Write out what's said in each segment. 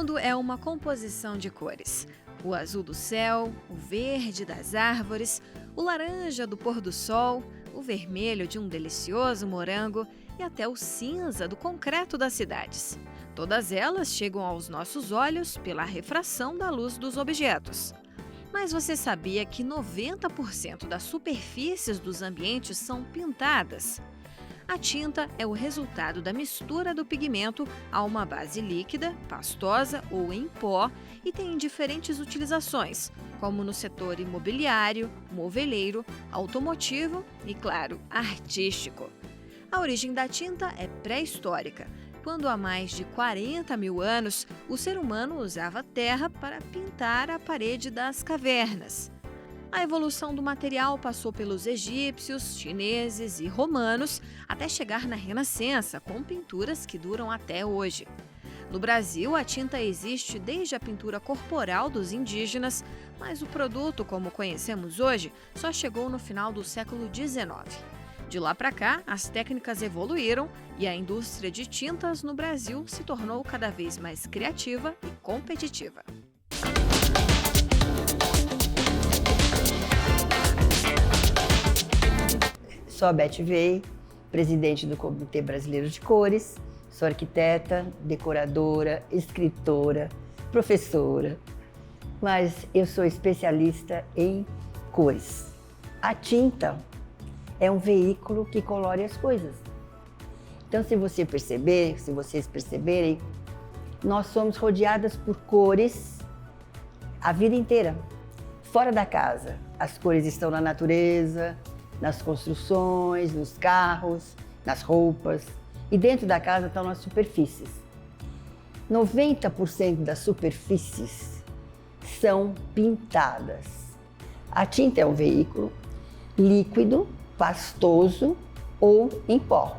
mundo é uma composição de cores. O azul do céu, o verde das árvores, o laranja do pôr do sol, o vermelho de um delicioso morango e até o cinza do concreto das cidades. Todas elas chegam aos nossos olhos pela refração da luz dos objetos. Mas você sabia que 90% das superfícies dos ambientes são pintadas? A tinta é o resultado da mistura do pigmento a uma base líquida, pastosa ou em pó e tem diferentes utilizações, como no setor imobiliário, moveleiro, automotivo e, claro, artístico. A origem da tinta é pré-histórica, quando há mais de 40 mil anos o ser humano usava terra para pintar a parede das cavernas. A evolução do material passou pelos egípcios, chineses e romanos até chegar na Renascença, com pinturas que duram até hoje. No Brasil, a tinta existe desde a pintura corporal dos indígenas, mas o produto, como conhecemos hoje, só chegou no final do século XIX. De lá para cá, as técnicas evoluíram e a indústria de tintas no Brasil se tornou cada vez mais criativa e competitiva. Sou a Beth Vey, presidente do Comitê Brasileiro de Cores, sou arquiteta, decoradora, escritora, professora, mas eu sou especialista em cores. A tinta é um veículo que colore as coisas. Então, se vocês perceberem, nós somos rodeadas por cores a vida inteira. Fora da casa, as cores estão na natureza, nas construções, nos carros, nas roupas. E dentro da casa estão as superfícies. 90% das superfícies são pintadas. A tinta é um veículo líquido, pastoso ou em pó,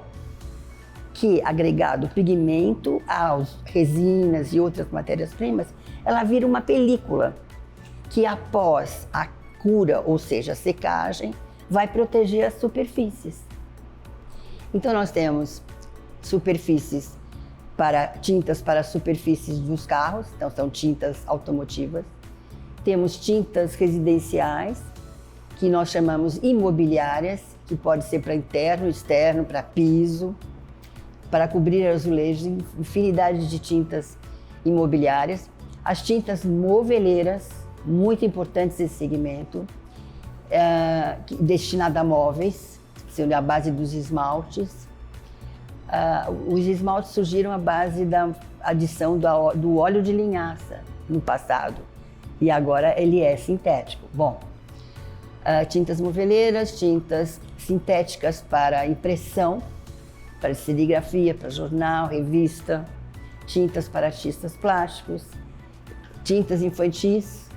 que, agregado pigmento às resinas e outras matérias-primas, ela vira uma película que, após a cura, ou seja, a secagem, vai proteger as superfícies. Então nós temos tintas para superfícies dos carros, então são tintas automotivas. Temos tintas residenciais, que nós chamamos imobiliárias, que pode ser para interno, externo, para piso, para cobrir azulejos, infinidade de tintas imobiliárias. As tintas moveleiras, muito importantes nesse segmento, destinada a móveis, sendo a base dos esmaltes. Os esmaltes surgiram à base da adição do óleo de linhaça no passado e agora ele é sintético. Bom, tintas moveleiras, tintas sintéticas para impressão, para serigrafia, para jornal, revista, tintas para artistas plásticos, tintas infantis,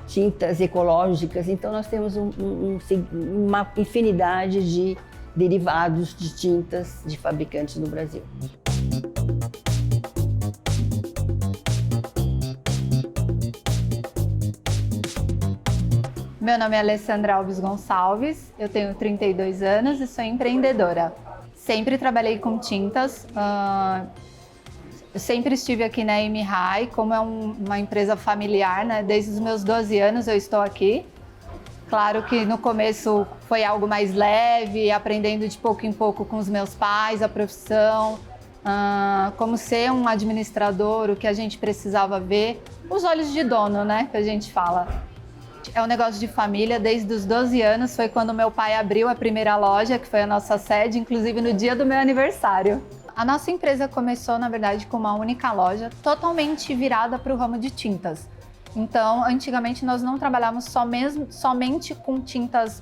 tintas ecológicas. Então nós temos uma infinidade de derivados de tintas de fabricantes no Brasil. Meu nome é Alessandra Alves Gonçalves, eu tenho 32 anos e sou empreendedora. Sempre trabalhei com tintas, eu sempre estive aqui na MHI, como é uma empresa familiar, né? Desde os meus 12 anos eu estou aqui. Claro que no começo foi algo mais leve, aprendendo de pouco em pouco com os meus pais, a profissão, como ser um administrador, o que a gente precisava ver, os olhos de dono, né, que a gente fala. É um negócio de família, desde os 12 anos foi quando meu pai abriu a primeira loja, que foi a nossa sede, inclusive no dia do meu aniversário. A nossa empresa começou, na verdade, com uma única loja, totalmente virada para o ramo de tintas. Então, antigamente nós não trabalhávamos somente com tintas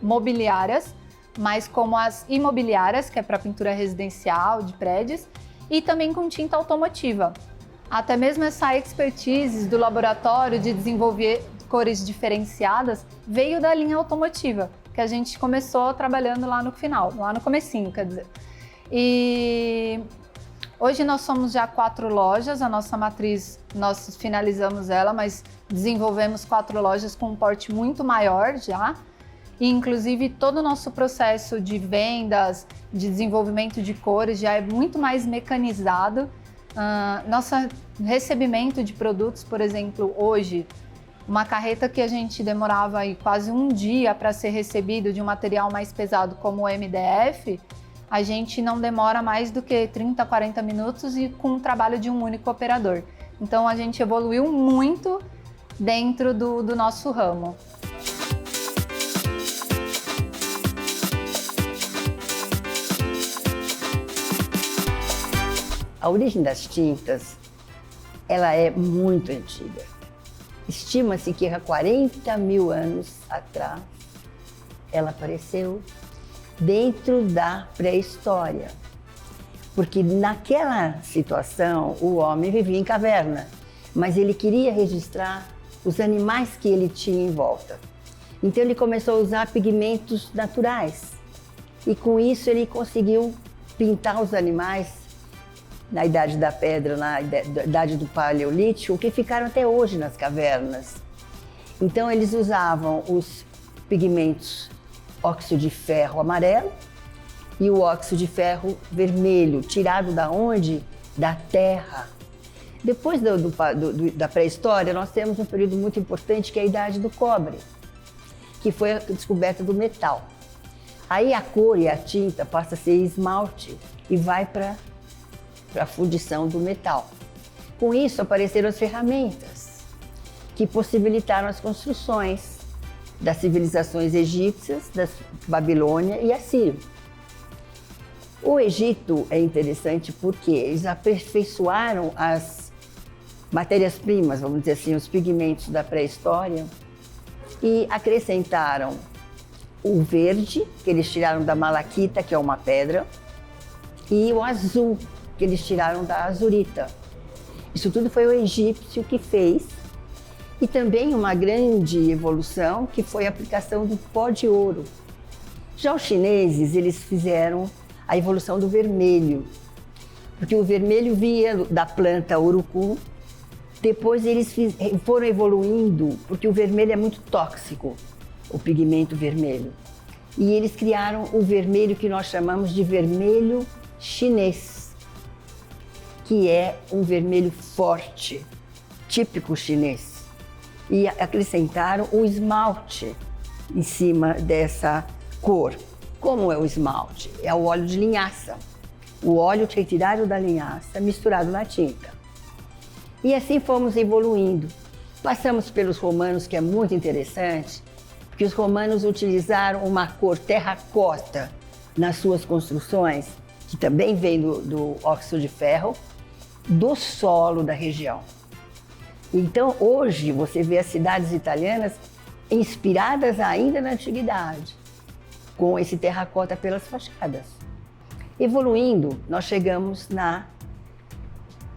mobiliárias, mas como as imobiliárias, que é para pintura residencial, de prédios, e também com tinta automotiva. Até mesmo essa expertise do laboratório de desenvolver cores diferenciadas veio da linha automotiva, que a gente começou trabalhando lá no final, lá no comecinho, quer dizer. E hoje nós somos já 4 lojas, a nossa matriz, nós finalizamos ela, mas desenvolvemos 4 lojas com um porte muito maior já. E inclusive todo o nosso processo de vendas, de desenvolvimento de cores já é muito mais mecanizado. Nosso recebimento de produtos, por exemplo, hoje, uma carreta que a gente demorava aí quase um dia para ser recebido de um material mais pesado como o MDF, a gente não demora mais do que 30, 40 minutos e com o trabalho de um único operador. Então a gente evoluiu muito dentro do nosso ramo. A origem das tintas, ela é muito antiga. Estima-se que há 40 mil anos atrás, ela apareceu dentro da pré-história. Porque naquela situação, o homem vivia em caverna, mas ele queria registrar os animais que ele tinha em volta. Então ele começou a usar pigmentos naturais. E com isso ele conseguiu pintar os animais na Idade da Pedra, na Idade do Paleolítico, que ficaram até hoje nas cavernas. Então eles usavam os pigmentos óxido de ferro amarelo e o óxido de ferro vermelho, tirado da onde? Da terra. Depois da pré-história, nós temos um período muito importante que é a Idade do Cobre, que foi a descoberta do metal. Aí a cor e a tinta passa a ser esmalte e vai para a fundição do metal. Com isso apareceram as ferramentas que possibilitaram as construções das civilizações egípcias, da Babilônia e Assírio. O Egito é interessante porque eles aperfeiçoaram as matérias-primas, vamos dizer assim, os pigmentos da pré-história e acrescentaram o verde, que eles tiraram da malaquita, que é uma pedra, e o azul, que eles tiraram da azurita. Isso tudo foi o egípcio que fez. E também uma grande evolução que foi a aplicação do pó de ouro. Já os chineses, eles fizeram a evolução do vermelho, porque o vermelho vinha da planta urucum. Depois eles foram evoluindo, porque o vermelho é muito tóxico, o pigmento vermelho. E eles criaram o vermelho que nós chamamos de vermelho chinês, que é um vermelho forte, típico chinês. E acrescentaram o esmalte em cima dessa cor. Como é o esmalte? É o óleo de linhaça. O óleo retirado da linhaça misturado na tinta. E assim fomos evoluindo. Passamos pelos romanos, que é muito interessante, porque os romanos utilizaram uma cor terracota nas suas construções, que também vem do óxido de ferro, do solo da região. Então, hoje, você vê as cidades italianas inspiradas ainda na antiguidade, com esse terracota pelas fachadas. Evoluindo, nós chegamos na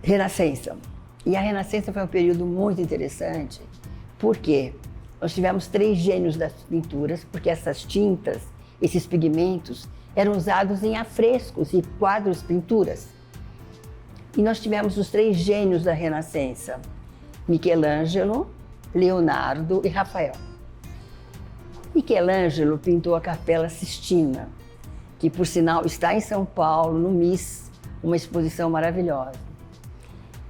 Renascença. E a Renascença foi um período muito interessante, porque nós tivemos 3 gênios das pinturas, porque essas tintas, esses pigmentos, eram usados em afrescos e quadros, pinturas. E nós tivemos os 3 gênios da Renascença: Michelangelo, Leonardo e Rafael. Michelangelo pintou a Capela Sistina, que por sinal está em São Paulo, no MIS, uma exposição maravilhosa.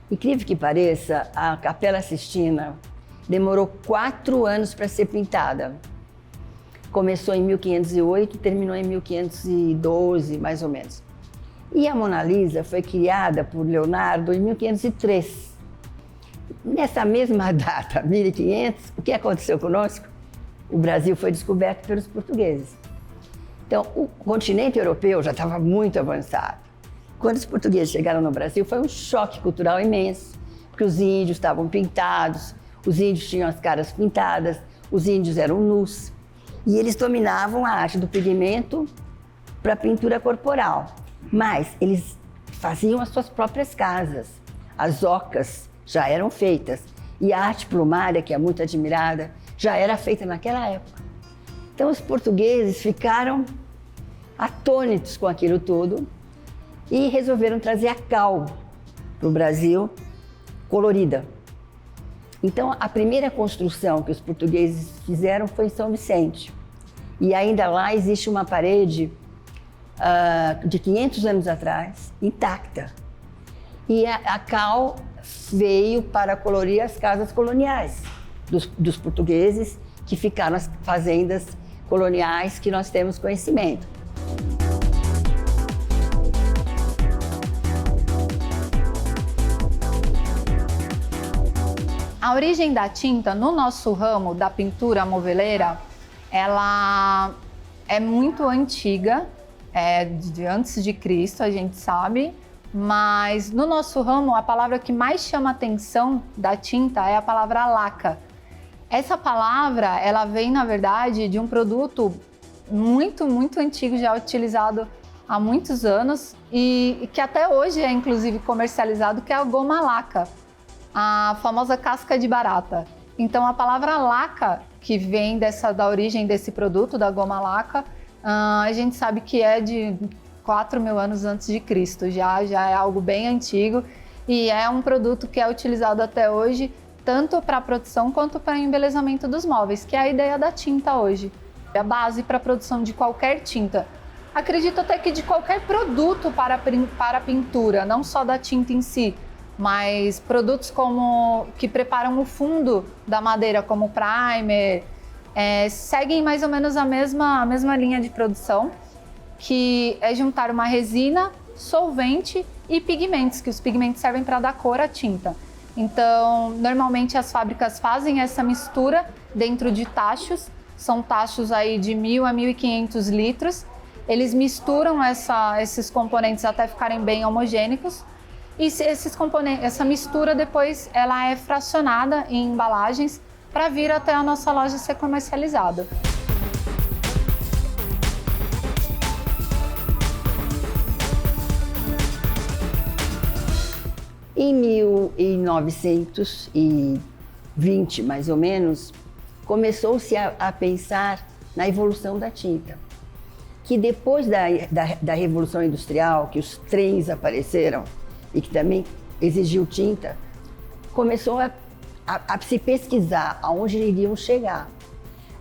Incrível que pareça, a Capela Sistina demorou 4 anos para ser pintada. Começou em 1508 e terminou em 1512, mais ou menos. E a Mona Lisa foi criada por Leonardo em 1503. Nessa mesma data, 1500, o que aconteceu conosco? O Brasil foi descoberto pelos portugueses. Então, o continente europeu já estava muito avançado. Quando os portugueses chegaram no Brasil, foi um choque cultural imenso, porque os índios estavam pintados, os índios tinham as caras pintadas, os índios eram nus, e eles dominavam a arte do pigmento para a pintura corporal. Mas eles faziam as suas próprias casas, as ocas já eram feitas, e a arte plumária, que é muito admirada, já era feita naquela época. Então os portugueses ficaram atônitos com aquilo tudo e resolveram trazer a cal para o Brasil, colorida. Então a primeira construção que os portugueses fizeram foi em São Vicente. E ainda lá existe uma parede de 500 anos atrás, intacta. E a cal veio para colorir as casas coloniais dos portugueses que ficaram nas fazendas coloniais que nós temos conhecimento. A origem da tinta no nosso ramo da pintura moveleira, ela é muito antiga, de antes de Cristo, a gente sabe, mas no nosso ramo a palavra que mais chama a atenção da tinta é a palavra laca. Essa palavra, ela vem na verdade de um produto muito, muito antigo, já utilizado há muitos anos e que até hoje é inclusive comercializado, que é a goma laca, a famosa casca de barata. Então a palavra laca, que vem da origem desse produto, da goma laca, a gente sabe que é de 4.000 anos antes de Cristo, já é algo bem antigo e é um produto que é utilizado até hoje tanto para a produção quanto para o embelezamento dos móveis, que é a ideia da tinta hoje. É a base para a produção de qualquer tinta. Acredito até que de qualquer produto para pintura, não só da tinta em si, mas produtos como que preparam o fundo da madeira, como primer, seguem mais ou menos a mesma linha de produção, que é juntar uma resina, solvente e pigmentos, que os pigmentos servem para dar cor à tinta. Então, normalmente as fábricas fazem essa mistura dentro de tachos, são tachos aí de 1.000 a 1.500 litros. Eles misturam esses componentes até ficarem bem homogêneos. E essa mistura depois ela é fracionada em embalagens para vir até a nossa loja ser comercializada. Em 1920, mais ou menos, começou-se a pensar na evolução da tinta. Que depois da Revolução Industrial, que os trens apareceram e que também exigiu tinta, começou a se pesquisar aonde iriam chegar.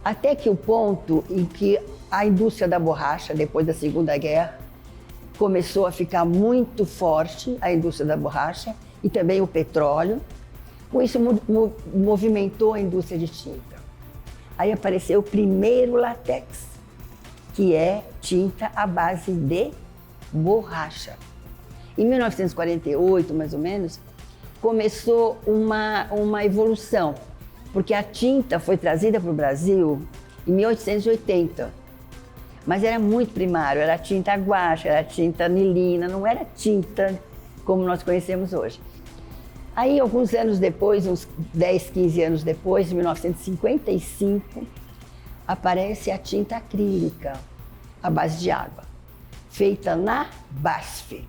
Até que o ponto em que a indústria da borracha, depois da Segunda Guerra, começou a ficar muito forte, a indústria da borracha, e também o petróleo. Com isso, movimentou a indústria de tinta. Aí apareceu o primeiro látex, que é tinta à base de borracha. Em 1948, mais ou menos, começou uma evolução, porque a tinta foi trazida para o Brasil em 1880, mas era muito primário, era tinta guache, era tinta anilina, não era tinta como nós conhecemos hoje. Aí, alguns anos depois, uns 10, 15 anos depois, em 1955, aparece a tinta acrílica, à base de água, feita na BASF.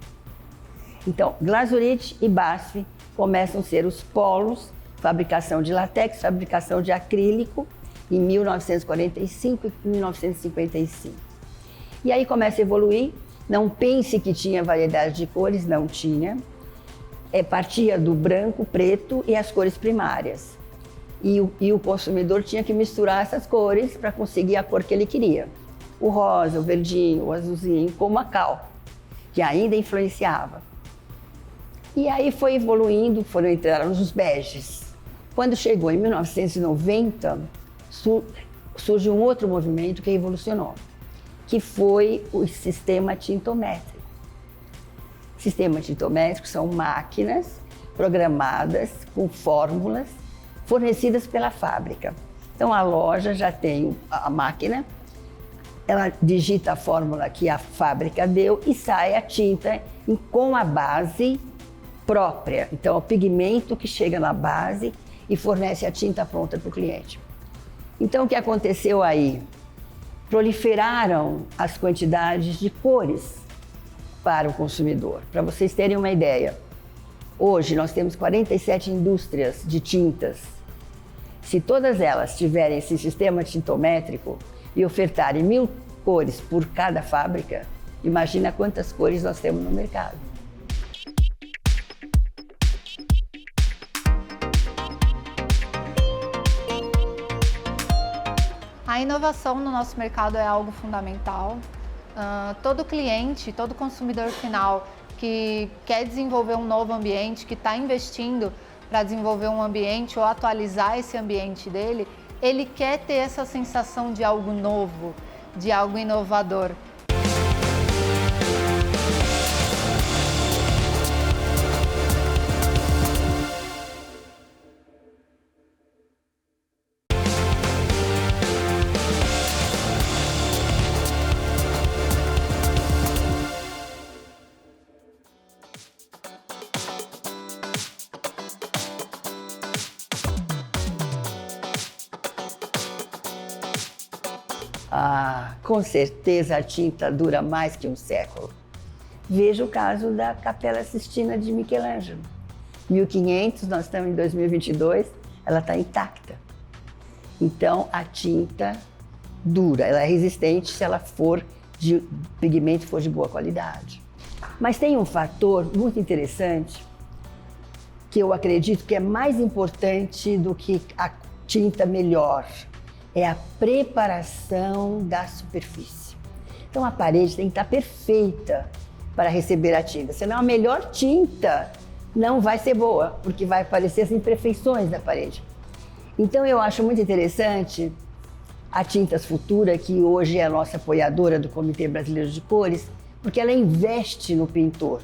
Então, Glazurite e BASF começam a ser os polos, fabricação de látex, fabricação de acrílico, em 1945 e 1955. E aí começa a evoluir, não pense que tinha variedade de cores, não tinha. Partia do branco, preto e as cores primárias. E o consumidor tinha que misturar essas cores para conseguir a cor que ele queria. O rosa, o verdinho, o azulzinho, como a cal, que ainda influenciava. E aí foi evoluindo, entraram os beges. Quando chegou em 1990, surge um outro movimento que revolucionou, que foi o sistema tintométrico. Sistema tintométrico são máquinas programadas com fórmulas fornecidas pela fábrica. Então a loja já tem a máquina, ela digita a fórmula que a fábrica deu e sai a tinta com a base própria. Então é o pigmento que chega na base e fornece a tinta pronta para o cliente. Então o que aconteceu aí? Proliferaram as quantidades de cores para o consumidor. Para vocês terem uma ideia, hoje nós temos 47 indústrias de tintas. Se todas elas tiverem esse sistema tintométrico e ofertarem 1.000 cores por cada fábrica, imagina quantas cores nós temos no mercado. A inovação no nosso mercado é algo fundamental. Todo cliente, todo consumidor final que quer desenvolver um novo ambiente, que está investindo para desenvolver um ambiente ou atualizar esse ambiente dele, ele quer ter essa sensação de algo novo, de algo inovador. Ah, com certeza a tinta dura mais que um século. Veja o caso da Capela Sistina de Michelangelo. 1500, nós estamos em 2022, ela está intacta. Então a tinta dura, ela é resistente se ela for de pigmento for de boa qualidade. Mas tem um fator muito interessante que eu acredito que é mais importante do que a tinta melhor. É a preparação da superfície. Então a parede tem que estar perfeita para receber a tinta. Senão a melhor tinta não vai ser boa, porque vai aparecer as imperfeições da parede. Então eu acho muito interessante a Tintas Futura, que hoje é a nossa apoiadora do Comitê Brasileiro de Cores, porque ela investe no pintor.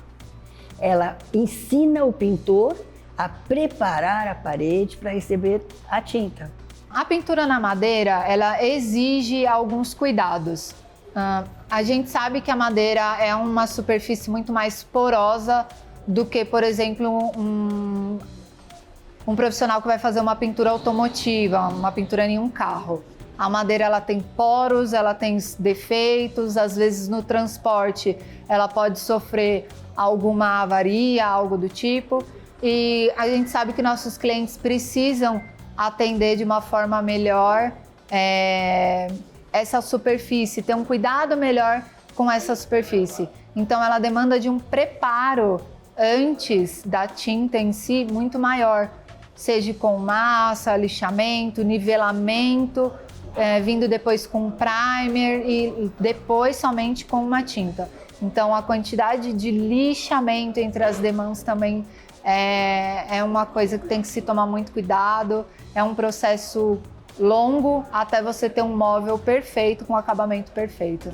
Ela ensina o pintor a preparar a parede para receber a tinta. A pintura na madeira, ela exige alguns cuidados. A gente sabe que a madeira é uma superfície muito mais porosa do que, por exemplo, um profissional que vai fazer uma pintura automotiva, uma pintura em um carro. A madeira, ela tem poros, ela tem defeitos, às vezes no transporte ela pode sofrer alguma avaria, algo do tipo. E a gente sabe que nossos clientes precisam atender de uma forma melhor essa superfície, ter um cuidado melhor com essa superfície. Então ela demanda de um preparo antes da tinta em si muito maior, seja com massa, lixamento, nivelamento, vindo depois com primer e depois somente com uma tinta. Então a quantidade de lixamento entre as demãos também é uma coisa que tem que se tomar muito cuidado, é um processo longo até você ter um móvel perfeito, com acabamento perfeito.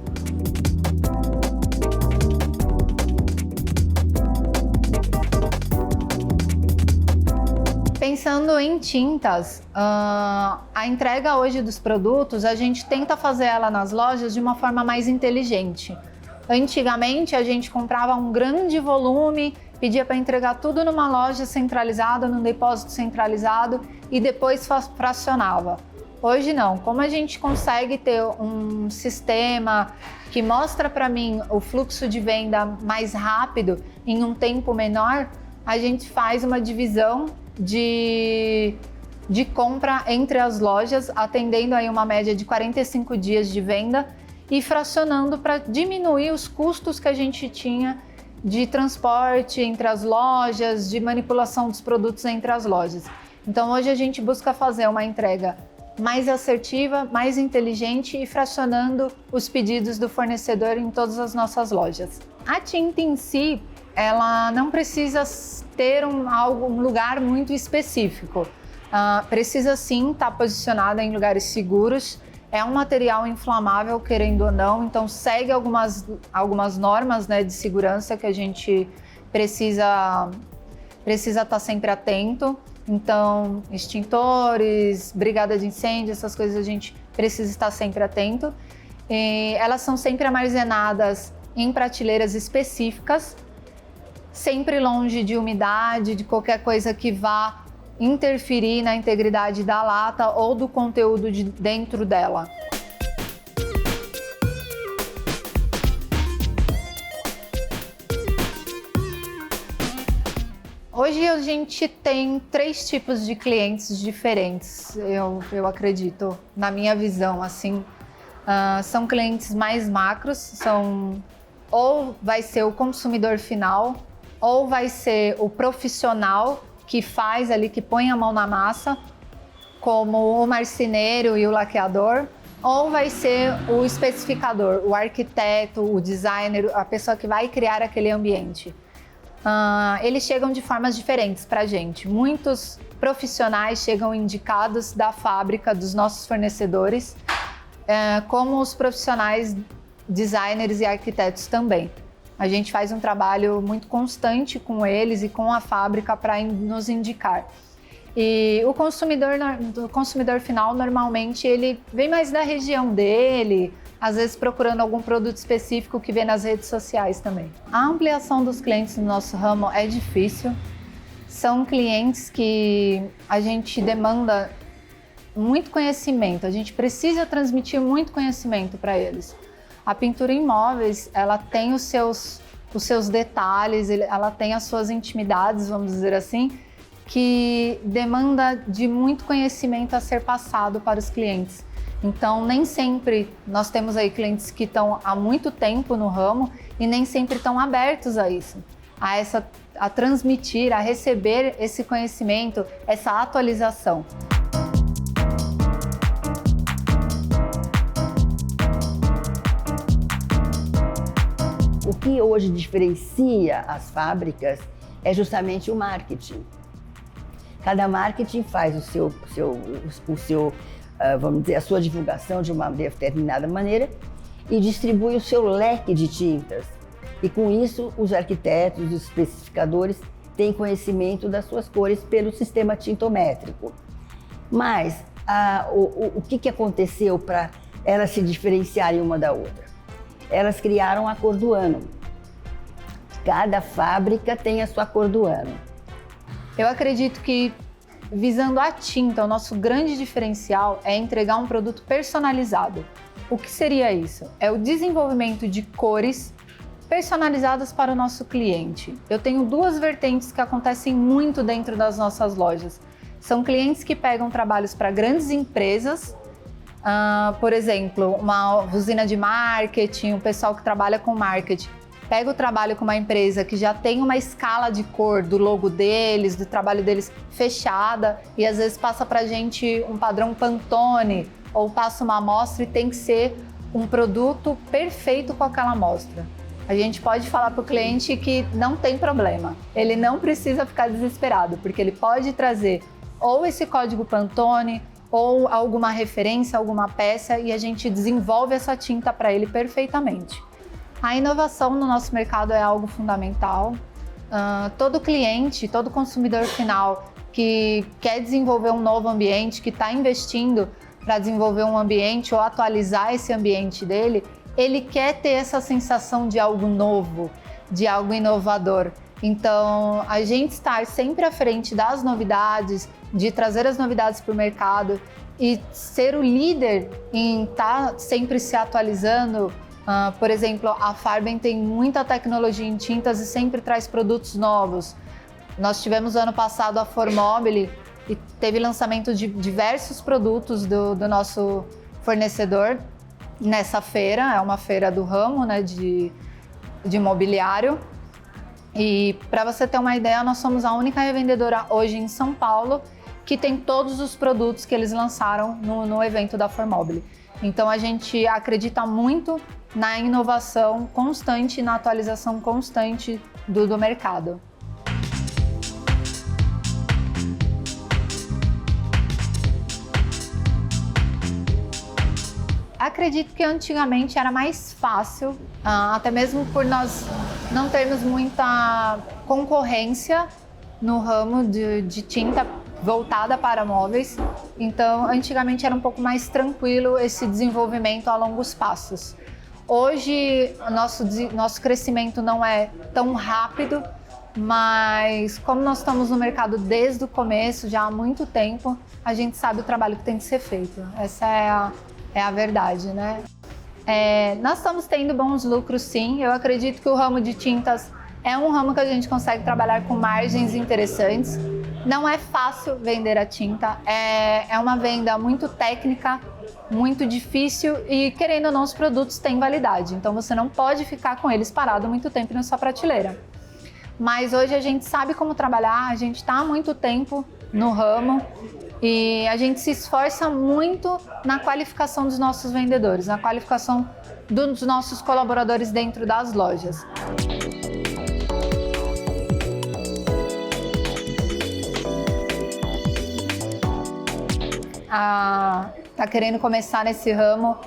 Pensando em tintas, a entrega hoje dos produtos, a gente tenta fazer ela nas lojas de uma forma mais inteligente. Antigamente a gente comprava um grande volume, pedia para entregar tudo numa loja centralizada, num depósito centralizado e depois fracionava. Hoje não, como a gente consegue ter um sistema que mostra para mim o fluxo de venda mais rápido em um tempo menor, a gente faz uma divisão de compra entre as lojas, atendendo aí uma média de 45 dias de venda e fracionando para diminuir os custos que a gente tinha de transporte entre as lojas, de manipulação dos produtos entre as lojas. Então hoje a gente busca fazer uma entrega mais assertiva, mais inteligente e fracionando os pedidos do fornecedor em todas as nossas lojas. A tinta em si, ela não precisa ter um lugar muito específico. Precisa sim estar posicionada em lugares seguros. É um material inflamável, querendo ou não, então segue algumas normas, né, de segurança que a gente precisa estar sempre atento. Então, extintores, brigada de incêndio, essas coisas a gente precisa estar sempre atento. E elas são sempre armazenadas em prateleiras específicas, sempre longe de umidade, de qualquer coisa que vá interferir na integridade da lata ou do conteúdo de dentro dela. Hoje a gente tem 3 tipos de clientes diferentes, eu acredito, na minha visão, assim. São clientes mais macros, ou vai ser o consumidor final, ou vai ser o profissional que faz ali, que põe a mão na massa, como o marceneiro e o laqueador, ou vai ser o especificador, o arquiteto, o designer, a pessoa que vai criar aquele ambiente. eles chegam de formas diferentes para a gente. Muitos profissionais chegam indicados da fábrica, dos nossos fornecedores, como os profissionais designers e arquitetos também. A gente faz um trabalho muito constante com eles e com a fábrica para nos indicar. E o consumidor final, normalmente, ele vem mais da região dele, às vezes procurando algum produto específico que vê nas redes sociais também. A ampliação dos clientes no nosso ramo é difícil. São clientes que a gente demanda muito conhecimento, a gente precisa transmitir muito conhecimento para eles. A pintura em móveis, ela tem os seus detalhes, ela tem as suas intimidades, vamos dizer assim, que demanda de muito conhecimento a ser passado para os clientes. Então, nem sempre nós temos aí clientes que estão há muito tempo no ramo e nem sempre estão abertos a isso, a transmitir, a receber esse conhecimento, essa atualização. O que hoje diferencia as fábricas é justamente o marketing. Cada marketing faz vamos dizer, a sua divulgação de uma determinada maneira e distribui o seu leque de tintas. E com isso, os arquitetos, os especificadores têm conhecimento das suas cores pelo sistema tintométrico. Mas o que aconteceu para elas se diferenciarem uma da outra? Elas criaram a cor do ano. Cada fábrica tem a sua cor do ano. Eu acredito que, visando a tinta, o nosso grande diferencial é entregar um produto personalizado. O que seria isso? É o desenvolvimento de cores personalizadas para o nosso cliente. Eu tenho duas vertentes que acontecem muito dentro das nossas lojas. São clientes que pegam trabalhos para grandes empresas, por exemplo, uma usina de marketing, o pessoal que trabalha com marketing, pega o trabalho com uma empresa que já tem uma escala de cor do logo deles, do trabalho deles fechada, e às vezes passa para a gente um padrão Pantone, ou passa uma amostra e tem que ser um produto perfeito com aquela amostra. A gente pode falar para o cliente que não tem problema, ele não precisa ficar desesperado, porque ele pode trazer ou esse código Pantone, ou alguma referência, alguma peça, e a gente desenvolve essa tinta para ele perfeitamente. A inovação no nosso mercado é algo fundamental. Todo cliente, todo consumidor final que quer desenvolver um novo ambiente, que está investindo para desenvolver um ambiente ou atualizar esse ambiente dele, ele quer ter essa sensação de algo novo, de algo inovador. Então, a gente estar sempre à frente das novidades, de trazer as novidades para o mercado e ser o líder em estar sempre se atualizando. Por exemplo, a Farben tem muita tecnologia em tintas e sempre traz produtos novos. Nós tivemos ano passado a Formobile e teve lançamento de diversos produtos do nosso fornecedor nessa feira. É uma feira do ramo, né, de mobiliário. E para você ter uma ideia, nós somos a única revendedora hoje em São Paulo que tem todos os produtos que eles lançaram no evento da Formobile. Então a gente acredita muito na inovação constante, na atualização constante do mercado. Acredito que antigamente era mais fácil, até mesmo por nós não termos muita concorrência no ramo de tinta voltada para móveis. Então, antigamente era um pouco mais tranquilo esse desenvolvimento a longos passos. Hoje, nosso crescimento não é tão rápido, mas como nós estamos no mercado desde o começo, já há muito tempo, a gente sabe o trabalho que tem que ser feito. Essa é a verdade, né? Nós estamos tendo bons lucros, sim. Eu acredito que o ramo de tintas é um ramo que a gente consegue trabalhar com margens interessantes. Não é fácil vender a tinta, é uma venda muito técnica, muito difícil e, querendo ou não, os produtos têm validade. Então você não pode ficar com eles parado muito tempo na sua prateleira. Mas hoje a gente sabe como trabalhar, a gente está há muito tempo no ramo e a gente se esforça muito na qualificação dos nossos vendedores, na qualificação dos nossos colaboradores dentro das lojas. tá querendo começar nesse ramo,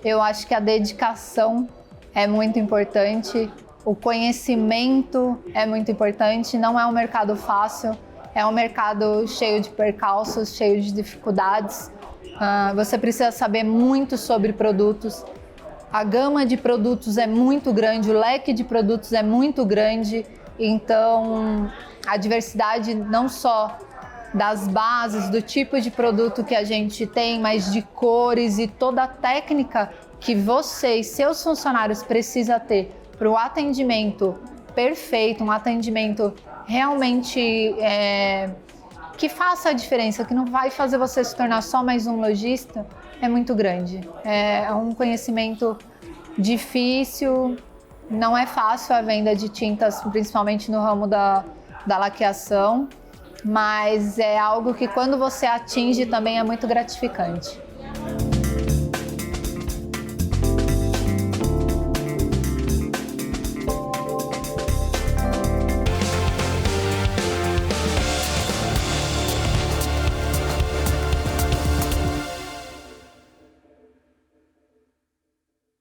eu acho que a dedicação é muito importante, o conhecimento é muito importante, não é um mercado fácil, é um mercado cheio de percalços, cheio de dificuldades. Você precisa saber muito sobre produtos, a gama de produtos é muito grande, o leque de produtos é muito grande, então a diversidade não só das bases, do tipo de produto que a gente tem, mas de cores e toda a técnica que você e seus funcionários precisam ter para o atendimento perfeito, um atendimento realmente que faça a diferença, que não vai fazer você se tornar só mais um lojista, é muito grande. É um conhecimento difícil, não é fácil a venda de tintas, principalmente no ramo da laqueação, mas é algo que quando você atinge também é muito gratificante.